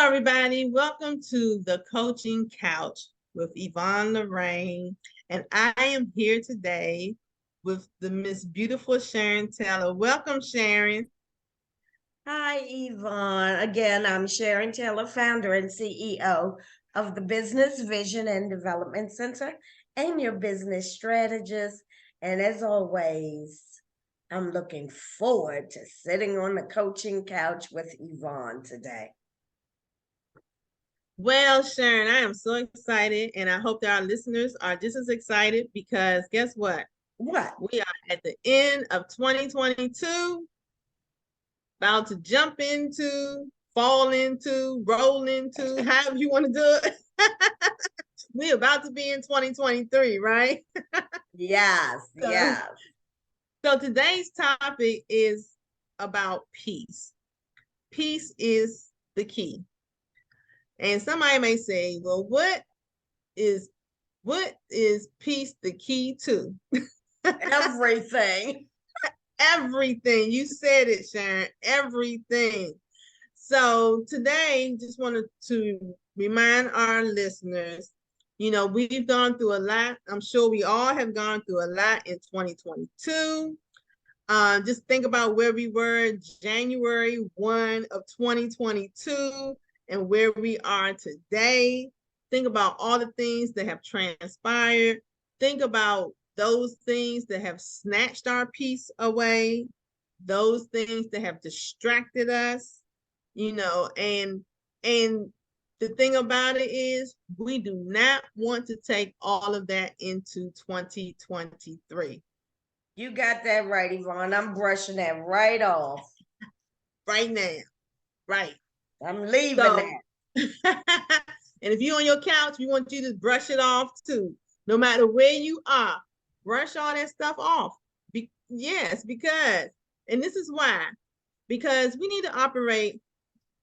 Hello, everybody. Welcome to the Coaching Couch with Yvonne, Lorraine, and I am here today with the Miss Beautiful Sharon Taylor. Welcome, Sharon. Hi, Yvonne. Again, I'm Sharon Taylor, founder and CEO of the Business Vision and Development Center and your business strategist. And as always, I'm looking forward to sitting on the coaching couch with Yvonne today. Well, Sharon, I am so excited, and I hope that our listeners are just as excited because guess what? What? We are at the end of 2022, about to jump into, fall into, roll into, however you want to do it. We're about to be in 2023, right? Yes, So, yes. so today's topic is about peace. Peace is the key. And somebody may say, well, is peace the key to? Everything. Everything. You said it, Sharon. Everything. So today, just wanted to remind our listeners, we've gone through a lot. I'm sure we all have gone through a lot in 2022. Just think about where we were January 1 of 2022 and where we are today. Think about all the things that have transpired. Think about those things that have snatched our peace away, those things that have distracted us, and the thing about it is we do not want to take all of that into 2023. You got that right, Yvonne. I'm brushing that right off. Right now. Right. I'm leaving So, that. and if you're on your couch, we want you to brush it off too. No matter where you are, brush all that stuff off. Yes, because, and this is why, because we need to operate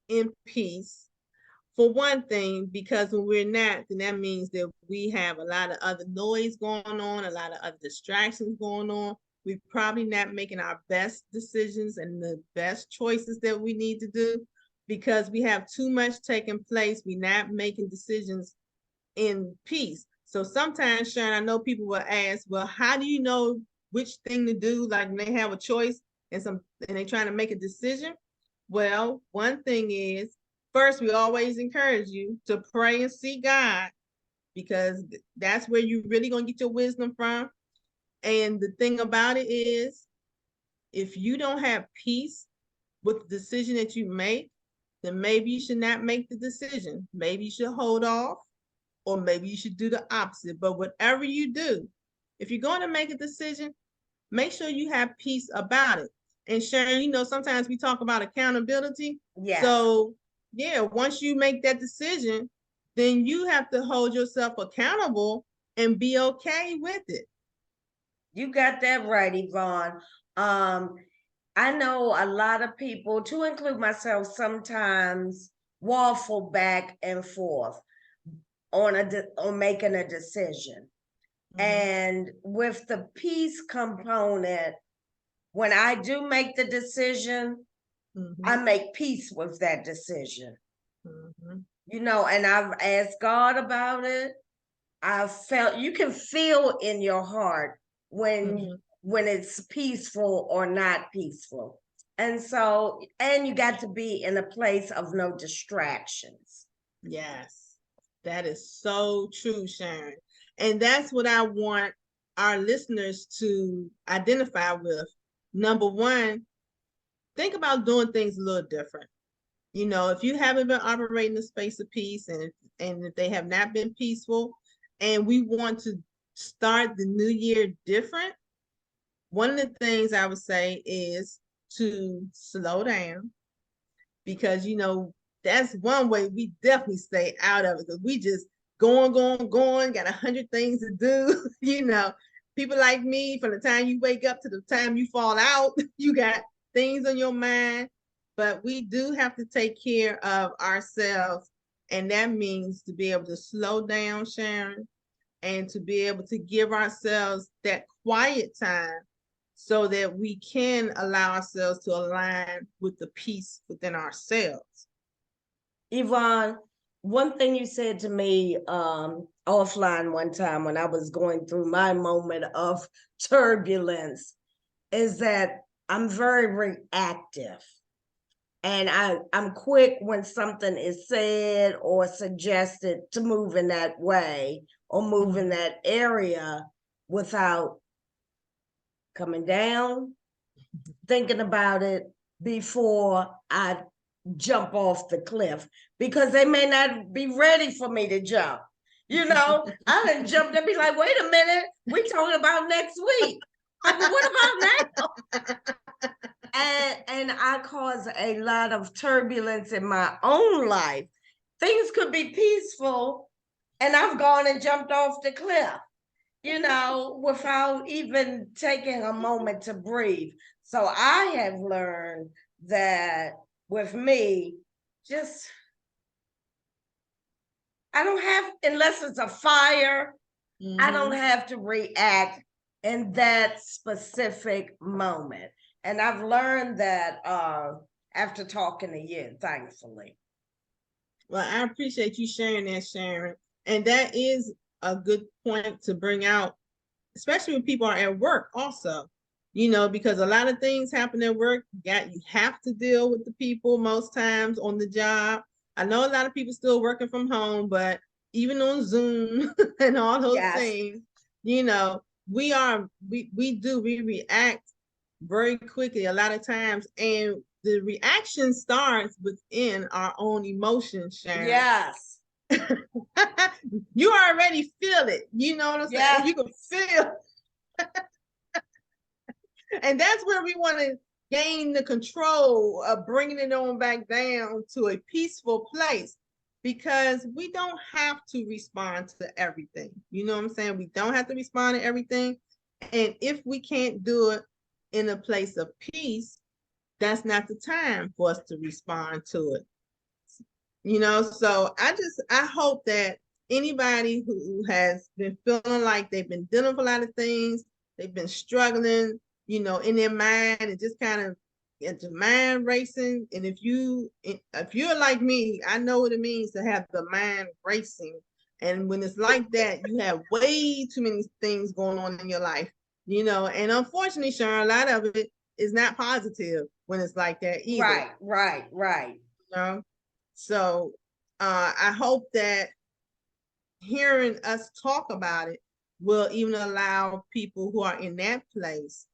in peace. For one thing, because when we're not, then that means that we have a lot of other noise going on, a lot of other distractions going on. We're probably not making our best decisions and the best choices that we need to do because we have too much taking place. We're not making decisions in peace. So sometimes, Sharon, I know people will ask, well, how do you know which thing to do? Like when they have a choice and they're trying to make a decision. Well, one thing is, first, we always encourage you to pray and seek God because that's where you're really going to get your wisdom from. And the thing about it is, if you don't have peace with the decision that you make, then maybe you should not make the decision. Maybe you should hold off, or maybe you should do the opposite. But whatever you do, if you're going to make a decision, make sure you have peace about it. And Sharon, sometimes we talk about accountability. Yes. So, yeah, once you make that decision, then you have to hold yourself accountable and be okay with it. You got that right, Yvonne. I know a lot of people, to include myself, sometimes waffle back and forth on making a decision. Mm-hmm. And with the peace component, when I do make the decision, mm-hmm. I make peace with that decision. Mm-hmm. And I've asked God about it. I felt you can feel in your heart when it's peaceful or not peaceful. And you got to be in a place of no distractions. Yes, that is so true, Sharon. And that's what I want our listeners to identify with. Number one, think about doing things a little different. If you haven't been operating the space of peace and if they have not been peaceful, and we want to start the new year different, one of the things I would say is to slow down because, that's one way we definitely stay out of it because we just going, got 100 things to do. People like me, from the time you wake up to the time you fall out, you got things on your mind. But we do have to take care of ourselves. And that means to be able to slow down, Sharon, and to be able to give ourselves that quiet time so that we can allow ourselves to align with the peace within ourselves. Yvonne, one thing you said to me offline one time when I was going through my moment of turbulence is that I'm very reactive. And I'm quick when something is said or suggested to move in that way or move in that area without coming down, thinking about it before I jump off the cliff, because they may not be ready for me to jump. You know, I done jumped and be like, wait a minute, we talking about next week. But what about now? And I cause a lot of turbulence in my own life. Things could be peaceful, and I've gone and jumped off the cliff, you know, without even taking a moment to breathe. So I have learned that with me, just, I don't have, unless it's a fire, I don't have to react in that specific moment. And I've learned that after talking to you, thankfully. Well, I appreciate you sharing that, Sharon. And that is a good point to bring out, especially when people are at work also, you know, because a lot of things happen at work. You have to deal with the people most times on the job. I know a lot of people still working from home, but even on Zoom and all those things, you know, we react very quickly a lot of times, and the reaction starts within our own emotions, Sharon. Yes. You already feel it. You know what I'm saying? You can feel. And that's where we want to gain the control of bringing it on back down to a peaceful place, because we don't have to respond to everything. You know what I'm saying? We don't have to respond to everything. And if we can't do it in a place of peace, that's not the time for us to respond to it. You know, so I hope that anybody who has been feeling like they've been dealing with a lot of things, they've been struggling, you know, in their mind, and just kind of into mind racing. And if you're like me, I know what it means to have the mind racing. And when it's like that, you have way too many things going on in your life, you know. And unfortunately, Sharon, a lot of it is not positive when it's like that either. Right. You know? So I hope that hearing us talk about it will even allow people who are in that place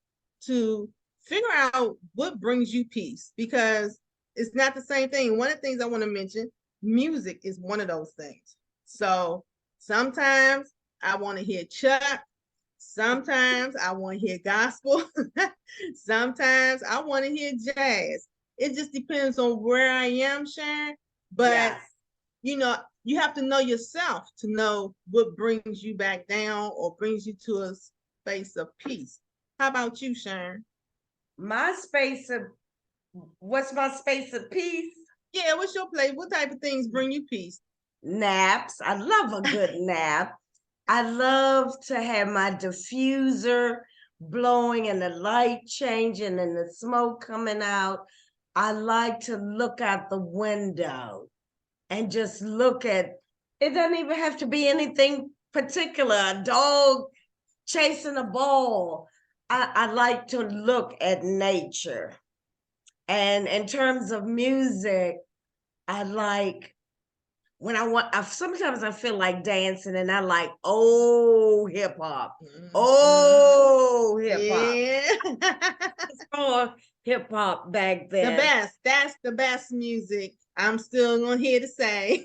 to figure out what brings you peace, because it's not the same thing. One of the things I want to mention, music is one of those things. So sometimes I want to hear Chuck. Sometimes I want to hear gospel. Sometimes I want to hear jazz. It just depends on where I am, Sharon. But, you know, you have to know yourself to know what brings you back down or brings you to a space of peace. How about you, Sharon? What's my space of peace? Yeah, what's your place? What type of things bring you peace? Naps. I love a good nap. I love to have my diffuser blowing and the light changing and the smoke coming out. I like to look out the window and just look at, it doesn't even have to be anything particular, a dog chasing a ball. I like to look at nature. And in terms of music, I like when sometimes I feel like dancing, and I like hip hop. Hip hop. Yeah. Hip hop back then. The best. That's the best music. I'm still gonna hear to say.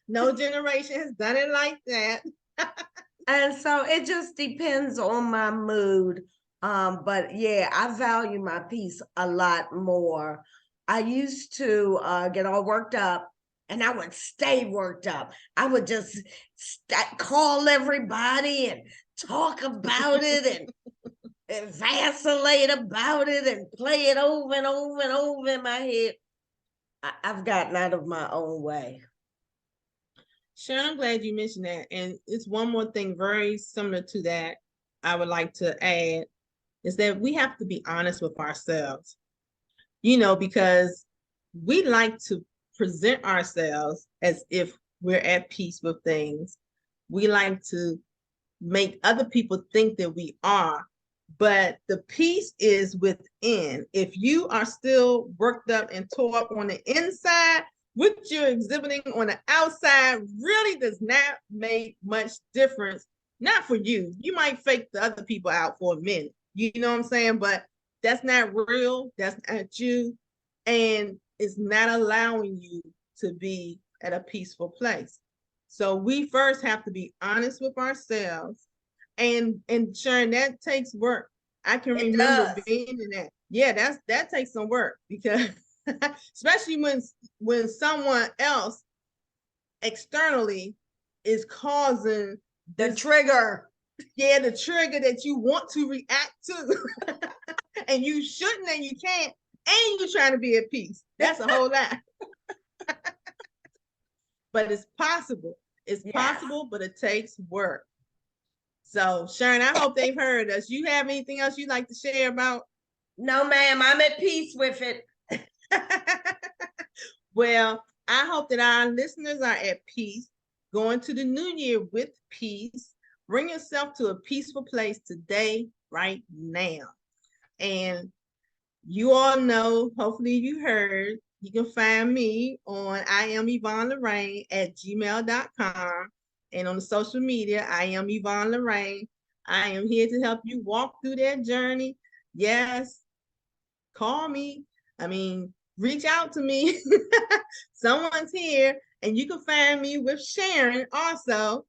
No generation has done it like that. And so it just depends on my mood. But yeah, I value my peace a lot more. I used to get all worked up, and I would stay worked up. I would just call everybody and talk about it and vacillate about it and play it over and over and over in my head. I've gotten out of my own way. Sharon, I'm glad you mentioned that. And it's one more thing very similar to that I would like to add, is that we have to be honest with ourselves, you know, because we like to present ourselves as if we're at peace with things. We like to make other people think that we are, but the peace is within. If you are still worked up and tore up on the inside, what you're exhibiting on the outside really does not make much difference. Not for you. You might fake the other people out for a minute. You know what I'm saying? But that's not real. That's not you. And it's not allowing you to be at a peaceful place. So we first have to be honest with ourselves, and Sharon, that takes work. I can It remember does. being in that. Yeah, that takes some work, because especially when someone else externally is causing The this, trigger. yeah, the trigger that you want to react to. And you shouldn't, and you can't, and you're trying to be at peace. That's a whole lot. But it's possible. It's possible, but it takes work. So, Sharon, I hope they've heard us. You have anything else you'd like to share about? No, ma'am, I'm at peace with it. Well, I hope that our listeners are at peace, going to the new year with peace. Bring yourself to a peaceful place today, right now. And you all know, hopefully you heard, you can find me on I am Yvonne Lorraine at gmail.com. And on the social media, I am Yvonne Lorraine. I am here to help you walk through that journey. Yes, call me. I mean, reach out to me. Someone's here, and you can find me with Sharon also.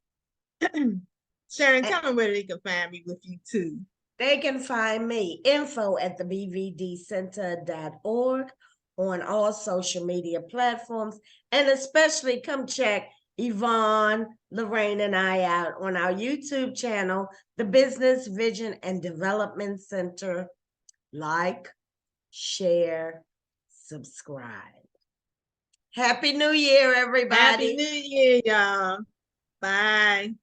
Sharon, tell them where they can find me with you too. They can find me info@thebvdcenter.org on all social media platforms, and especially come check Yvonne, Lorraine, and I out on our YouTube channel, the Business Vision and Development Center. Like, share, subscribe. Happy New Year, everybody. Happy New Year, y'all. Bye.